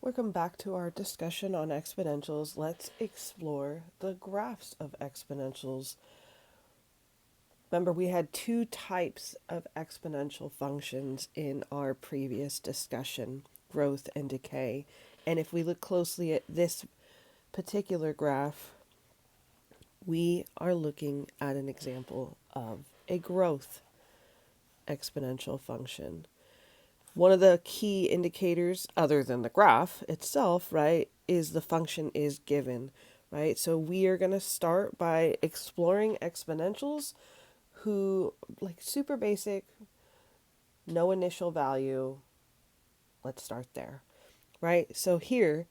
Welcome back to our discussion on exponentials. Let's explore the graphs of exponentials. Remember, we had two types of exponential functions in our previous discussion, growth and decay. And if we look closely at this particular graph, we are looking at an example of a growth exponential function. One of the key indicators, other than the graph itself, right, is the function is given, right? So we are going to start by exploring exponentials who, like, super basic, no initial value. Let's start there, right? So here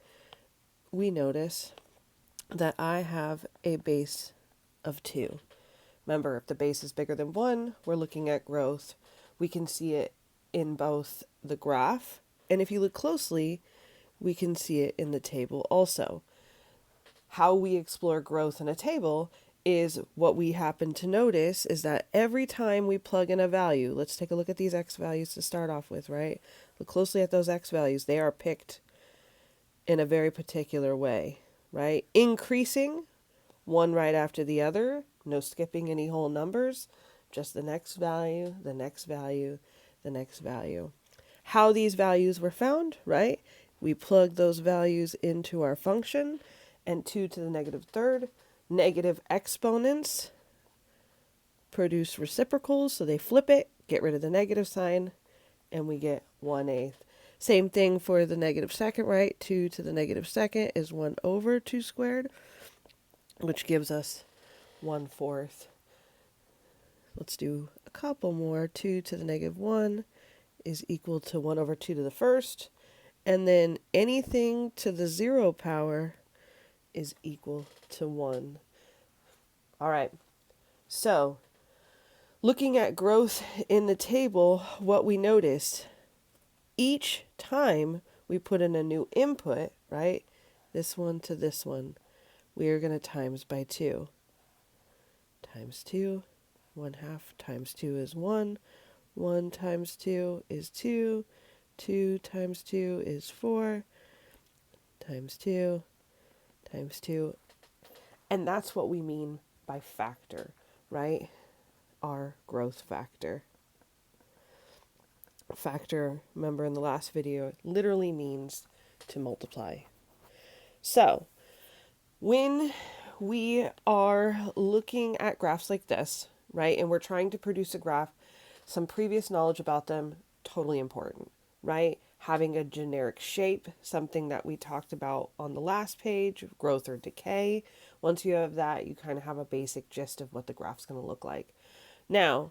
we notice that I have a base of 2. Remember, if the base is bigger than 1, we're looking at growth. We can see it in both the graph, and if you look closely, we can see it in the table also. How we explore growth in a table is what we happen to notice is that every time we plug in a value, let's take a look at these x values to start off with, right? Look closely at those x values. They are picked in a very particular way, right? Increasing one right after the other, no skipping any whole numbers, just the next value, the next value, the next value. How these values were found, right? We plug those values into our function, and 2 to the negative third, negative exponents produce reciprocals, so they flip it, get rid of the negative sign, and we get 1/8. Same thing for the negative second, right? 2 to the negative second is 1 over 2 squared, which gives us 1/4. Let's do a couple more. 2 to the negative 1 is equal to 1 over 2 to the first. And then anything to the 0 power is equal to 1. All right. So looking at growth in the table, what we noticed, each time we put in a new input, right? This one to this one, we are going to times by 2. Times 2, 1/2 times 2 is 1. 1 times 2 is 2. 2 times 2 is 4. Times 2 times 2. And that's what we mean by factor, right? Our growth factor. Factor, remember in the last video, it literally means to multiply. So, when we are looking at graphs like this, right, and we're trying to produce a graph, some previous knowledge about them, totally important, right? Having a generic shape, something that we talked about on the last page, growth or decay. Once you have that, you kind of have a basic gist of what the graph's going to look like. Now,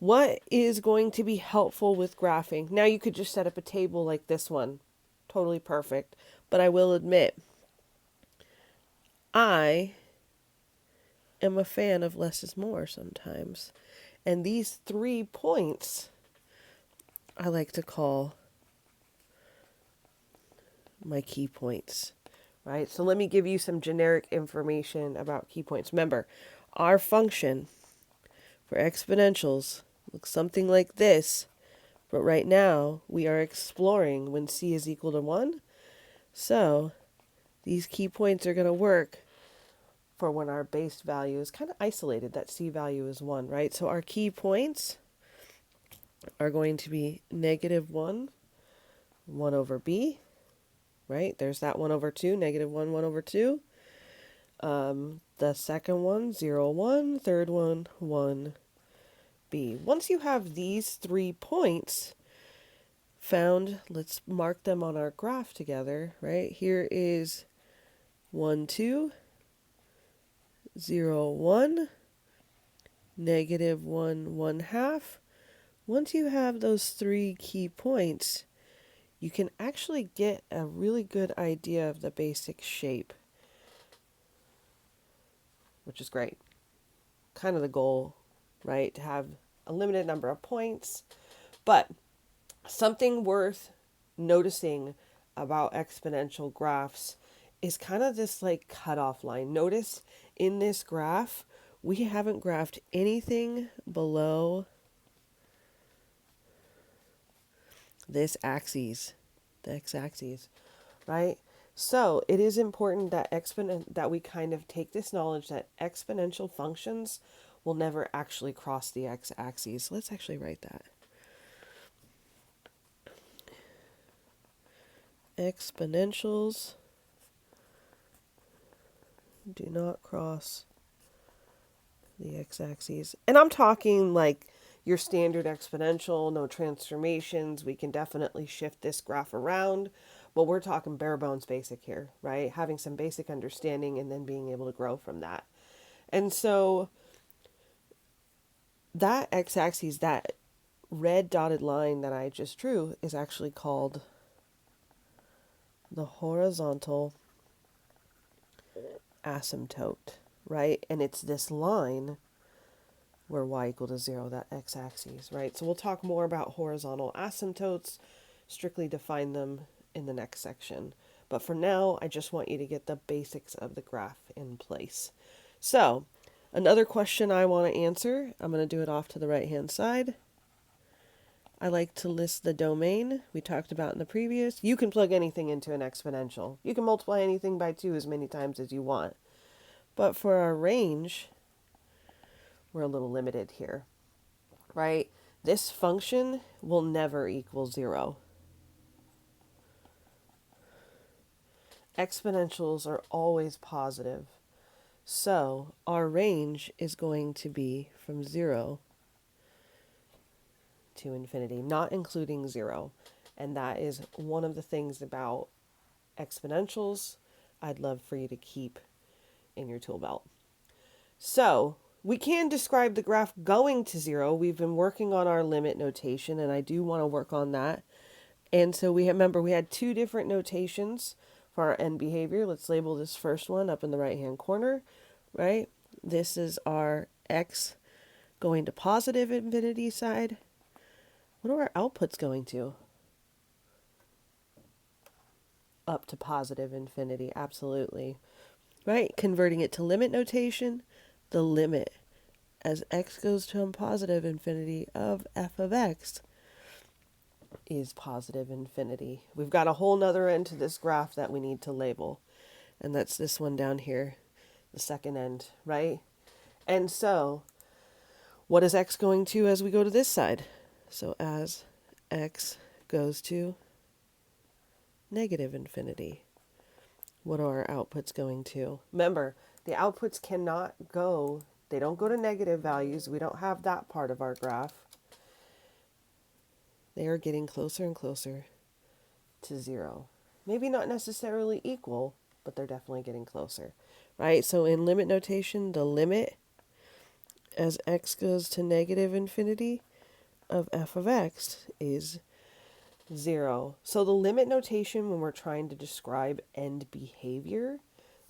what is going to be helpful with graphing? Now, you could just set up a table like this one. Totally perfect. But I will admit, I am a fan of less is more sometimes. And these 3 points I like to call my key points, right? So let me give you some generic information about key points. Remember, our function for exponentials looks something like this, but right now we are exploring when c is equal to 1. So these key points are going to work for when our base value is kind of isolated, that c value is 1, right? So our key points are going to be negative 1, 1 over b, right? There's that 1 over 2, negative 1, 1 over 2. The second one, 0, 1. Third one, 1, b. Once you have these 3 points found, let's mark them on our graph together, right? Here is 1, 2, 0, 1, negative 1, 1/2. Once you have those 3 key points, you can actually get a really good idea of the basic shape, which is great. Kind of the goal, right? To have a limited number of points. But something worth noticing about exponential graphs is kind of this like cutoff line. Notice in this graph, we haven't graphed anything below this axis, the x-axis. right? So it is important that that we kind of take this knowledge that exponential functions will never actually cross the x-axis. Let's actually write that. Exponentials do not cross the x-axis. And I'm talking like your standard exponential, no transformations. We can definitely shift this graph around, but we're talking bare bones basic here, right? Having some basic understanding and then being able to grow from that. And so that x-axis, that red dotted line that I just drew, is actually called the horizontal asymptote, right? And it's this line where y equal to 0, that x-axis, right? So we'll talk more about horizontal asymptotes, strictly define them in the next section. But for now, I just want you to get the basics of the graph in place. So another question I want to answer, I'm going to do it off to the right-hand side. I like to list the domain we talked about in the previous. You can plug anything into an exponential. You can multiply anything by 2 as many times as you want. But for our range, we're a little limited here, right? This function will never equal 0. Exponentials are always positive. So our range is going to be from 0 to infinity, not including 0. And that is one of the things about exponentials I'd love for you to keep in your tool belt. So we can describe the graph going to 0. We've been working on our limit notation, and I do want to work on that. And so remember, we had 2 different notations for our end behavior. Let's label this first one up in the right-hand corner, right? This is our x going to positive infinity side. What are our outputs going to? Up to positive infinity, absolutely. Right? Converting it to limit notation, the limit as x goes to positive infinity of f of x is positive infinity. We've got a whole nother end to this graph that we need to label, and that's this one down here, the second end, right? And so what is x going to as we go to this side? So as x goes to negative infinity, what are our outputs going to? Remember, the outputs cannot go, they don't go to negative values. We don't have that part of our graph. They are getting closer and closer to 0. Maybe not necessarily equal, but they're definitely getting closer, right? So in limit notation, the limit as x goes to negative infinity of f of x is 0. So the limit notation, when we're trying to describe end behavior,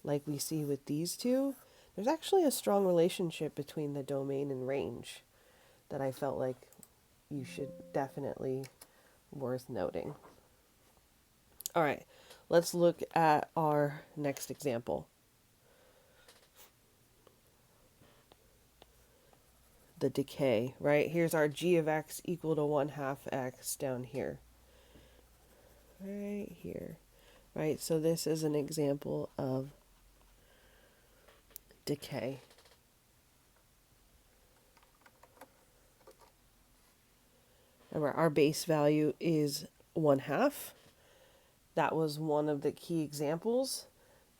like we see with these two, there's actually a strong relationship between the domain and range that I felt like you should definitely worth noting. All right, let's look at our next example. The decay, right? Here's our g of x equal to 1/2 x down here. Right here, right? So this is an example of decay. Remember, our base value is 1/2. That was one of the key examples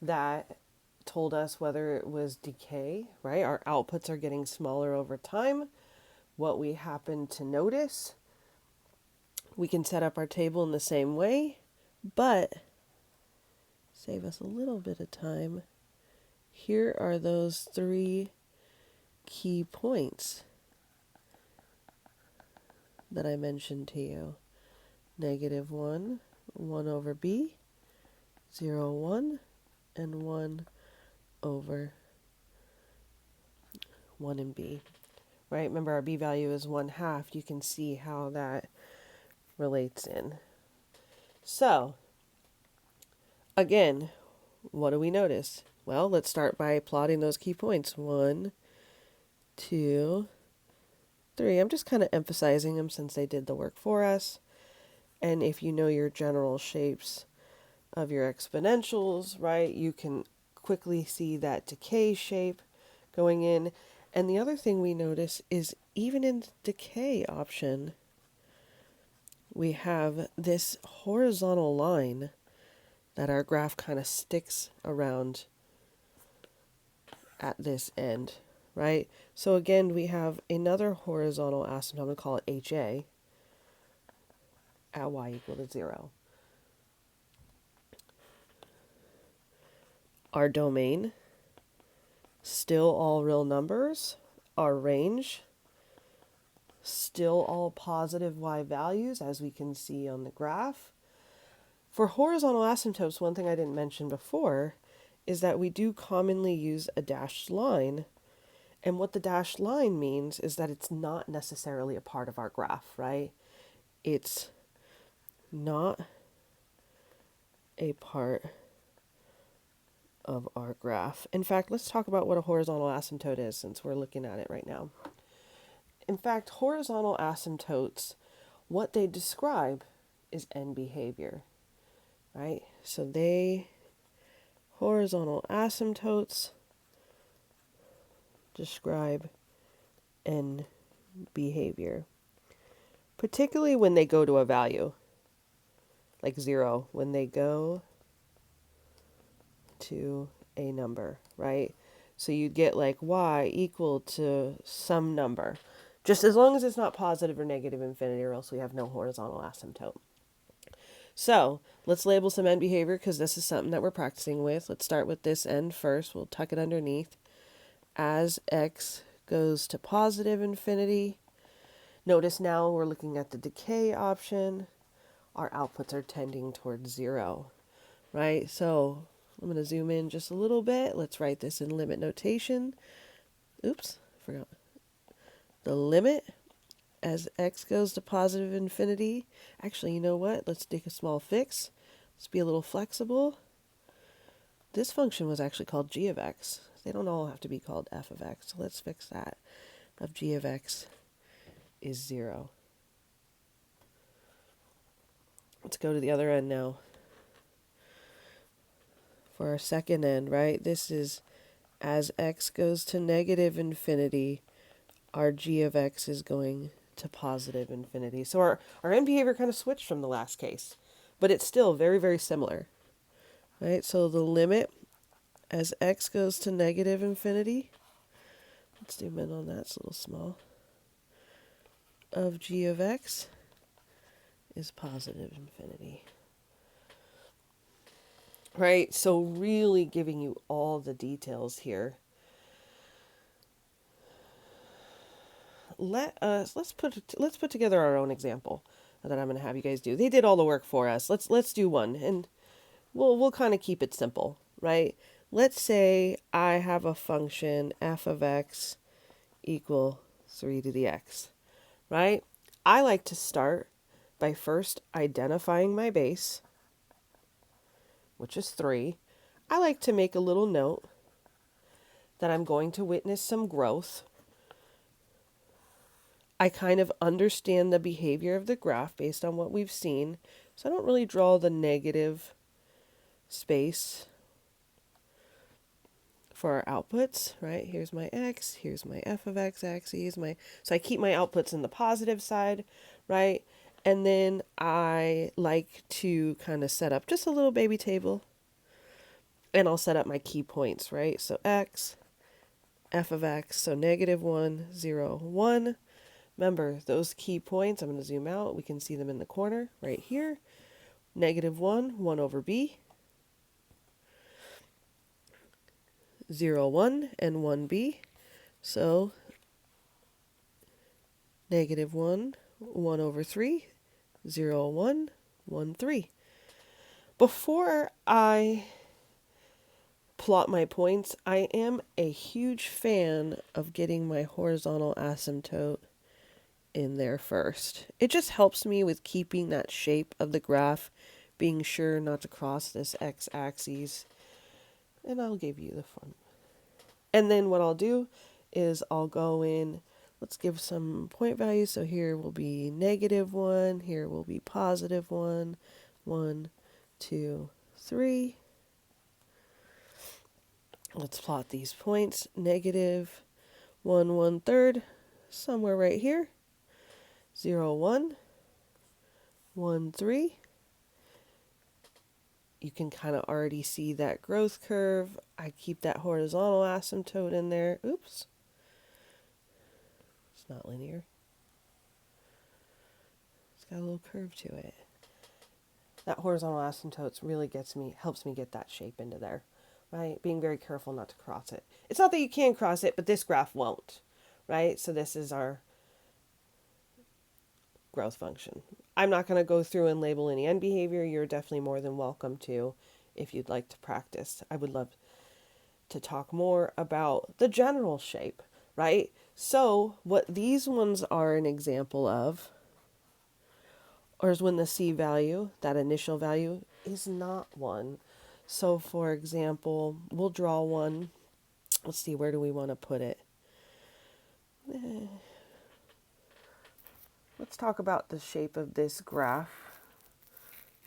that told us whether it was decay, right? Our outputs are getting smaller over time. What we happen to notice, we can set up our table in the same way, but save us a little bit of time. Here are those 3 key points that I mentioned to you. -1, 1 over b, 0, 1, and 1 over 1 in b. Right? Remember, our b value is 1/2. You can see how that relates in. So, again, what do we notice? Well, let's start by plotting those key points. 1, 2, 3. I'm just kind of emphasizing them since they did the work for us. And if you know your general shapes of your exponentials, right? You can quickly see that decay shape going in. And the other thing we notice is even in the decay option, we have this horizontal line that our graph kind of sticks around at this end, right? So again, we have another horizontal asymptote, I'm going to call it HA, at y equal to 0. Our domain, still all real numbers. Our range, still all positive y values, as we can see on the graph. For horizontal asymptotes, one thing I didn't mention before is that we do commonly use a dashed line. And what the dashed line means is that it's not necessarily a part of our graph, right? It's not a part of our graph. In fact, let's talk about what a horizontal asymptote is since we're looking at it right now. In fact, horizontal asymptotes, what they describe is end behavior, right? So horizontal asymptotes describe end behavior, particularly when they go to a value, like 0, when they go to a number, right? So you get like y equal to some number, just as long as it's not positive or negative infinity, or else we have no horizontal asymptote. So let's label some end behavior because this is something that we're practicing with. Let's start with this end first. We'll tuck it underneath. As x goes to positive infinity, notice now we're looking at the decay option. Our outputs are tending towards 0, right? So I'm going to zoom in just a little bit. Let's write this in limit notation. Oops, forgot. The limit as x goes to positive infinity. Actually, you know what? Let's take a small fix. Let's be a little flexible. This function was actually called g of x. They don't all have to be called f of x. So let's fix that. Of g of x is 0. Let's go to the other end now. For our second end, right? This is as x goes to negative infinity, our g of x is going to positive infinity. So our end behavior kind of switched from the last case, but it's still very, very similar, right? So the limit as x goes to negative infinity, let's zoom in on that, it's a little small, of g of x is positive infinity. Right, so really giving you all the details here. Let's put together our own example that I'm going to have you guys do. They did all the work for us. Let's do one, and we'll kind of keep it simple, right? Let's say I have a function f of x equal 3 to the x, right? I like to start by first identifying my base, which is 3. I like to make a little note that I'm going to witness some growth. I kind of understand the behavior of the graph based on what we've seen, so I don't really draw the negative space for our outputs, right? Here's my x, here's my f of x axes, so I keep my outputs in the positive side, right? And then I like to kind of set up just a little baby table, and I'll set up my key points, right? So x, f of x, so -1, 0, 1. Remember, those key points, I'm going to zoom out, we can see them in the corner right here. -1, 1 over b. 0, 1, and 1b. So -1, 1 over 3, 0, 1, 1, 3. Before I plot my points, I am a huge fan of getting my horizontal asymptote in there first. It just helps me with keeping that shape of the graph, being sure not to cross this x-axis, and I'll give you the fun. And then what I'll do is I'll go in, let's give some point values. So here will be -1, here will be +1, 1, 2, 3. Let's plot these points. Negative 1 1/3, somewhere right here. 0 1 1 3. You can kind of already see that growth curve. I keep that horizontal asymptote in there. Oops. It's not linear. It's got a little curve to it. That horizontal asymptote really helps me get that shape into there, right? Being very careful not to cross it. It's not that you can cross it, but this graph won't, right? So this is our growth function. I'm not going to go through and label any end behavior. You're definitely more than welcome to if you'd like to practice. I would love to talk more about the general shape, right? So what these ones are an example of, or is when the C value, that initial value, is not 1. So for example, we'll draw one. Let's see, where do we want to put it? Let's talk about the shape of this graph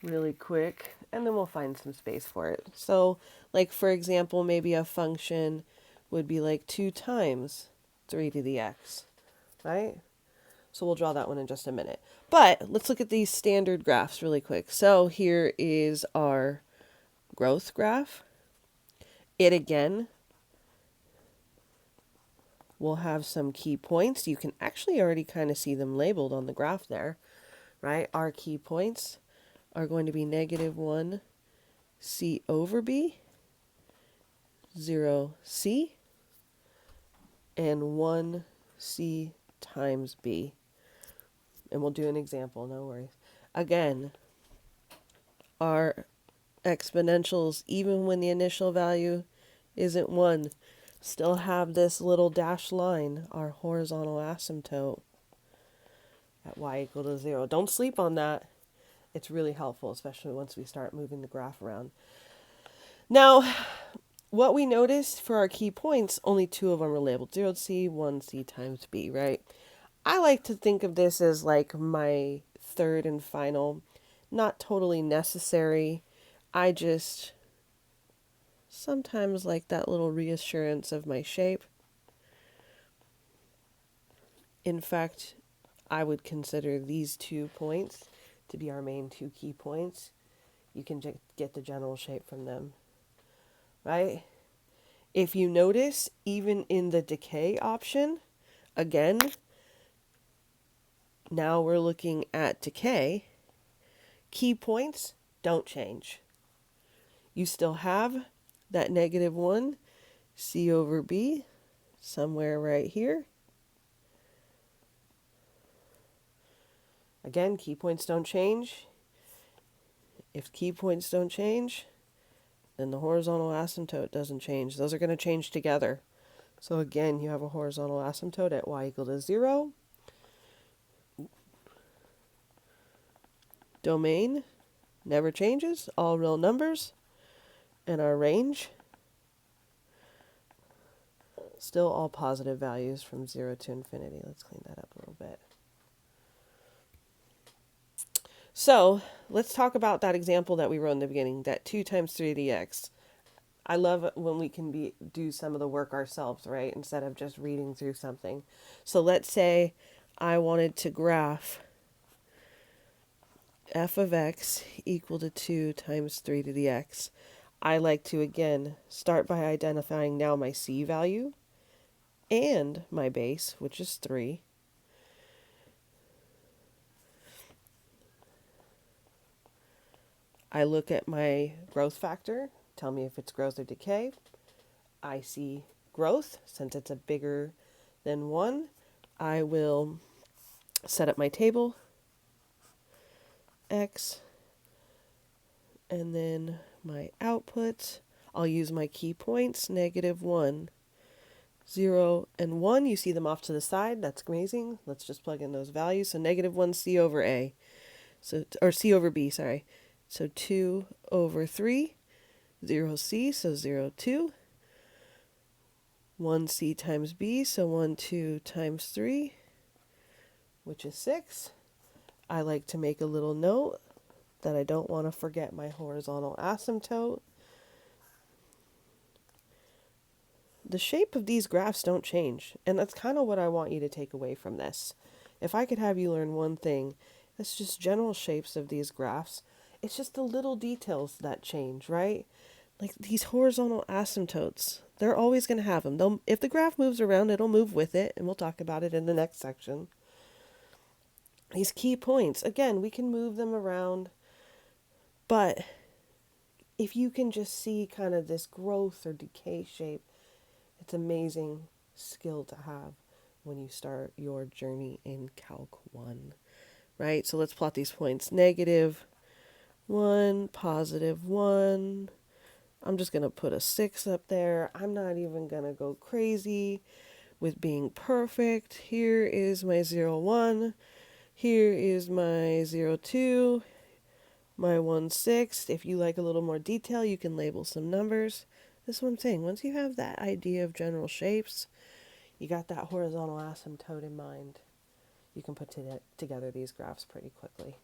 really quick, and then we'll find some space for it. So, like for example, maybe a function would be like 2 times 3 to the x, right? So we'll draw that one in just a minute. But let's look at these standard graphs really quick. So here is our growth graph. It again will have some key points. You can actually already kind of see them labeled on the graph there, right? Our key points are going to be negative 1 c over b, 0 c, and 1 c times b. And we'll do an example, no worries. Again, our exponentials, even when the initial value isn't 1, still have this little dashed line, our horizontal asymptote at y equal to 0. Don't sleep on that. It's really helpful, especially once we start moving the graph around. Now, what we noticed for our key points, only 2 of them are labeled 0c, 1c times b, right? I like to think of this as like my third and final, not totally necessary. I just sometimes like that little reassurance of my shape. In fact, I would consider these 2 points to be our main 2 key points. You can get the general shape from them, right? If you notice, even in the decay option, again, now we're looking at decay. Key points don't change. You still have that negative 1 c over b somewhere right here. Again, key points don't change. If key points don't change, then the horizontal asymptote doesn't change. Those are going to change together. So again, you have a horizontal asymptote at y equal to 0. Domain never changes, all real numbers. And our range, still all positive values from 0 to infinity. Let's clean that up a little bit. So let's talk about that example that we wrote in the beginning, that 2 times 3 to the x. I love it when we can do some of the work ourselves, right? Instead of just reading through something. So let's say I wanted to graph f of x equal to 2 times 3 to the x. I like to, again, start by identifying now my c value and my base, which is 3. I look at my growth factor, tell me if it's growth or decay. I see growth. Since it's a bigger than 1, I will set up my table, x, and then my output. I'll use my key points, negative 1, 0, and 1. You see them off to the side. That's amazing. Let's just plug in those values. So negative 1 c over a, or c over b, sorry. So 2 over 3, 0c, so 0, 2. 1c times b, so 1, 2 times 3, which is 6. I like to make a little note. that I don't want to forget my horizontal asymptote. The shape of these graphs don't change, and that's kind of what I want you to take away from this. If I could have you learn one thing, it's just general shapes of these graphs. It's just the little details that change, right? Like these horizontal asymptotes, they're always going to have them. If the graph moves around, it'll move with it, and we'll talk about it in the next section. These key points, again, we can move them around, but if you can just see kind of this growth or decay shape, it's amazing skill to have when you start your journey in Calc 1, right? So let's plot these points. -1, +1. I'm just going to put a 6 up there. I'm not even going to go crazy with being perfect. Here is my 0, 1. Here is my 0, 2. My 1/6. If you like a little more detail, you can label some numbers. This is what I'm saying. Once you have that idea of general shapes, you got that horizontal asymptote in mind, you can put together these graphs pretty quickly.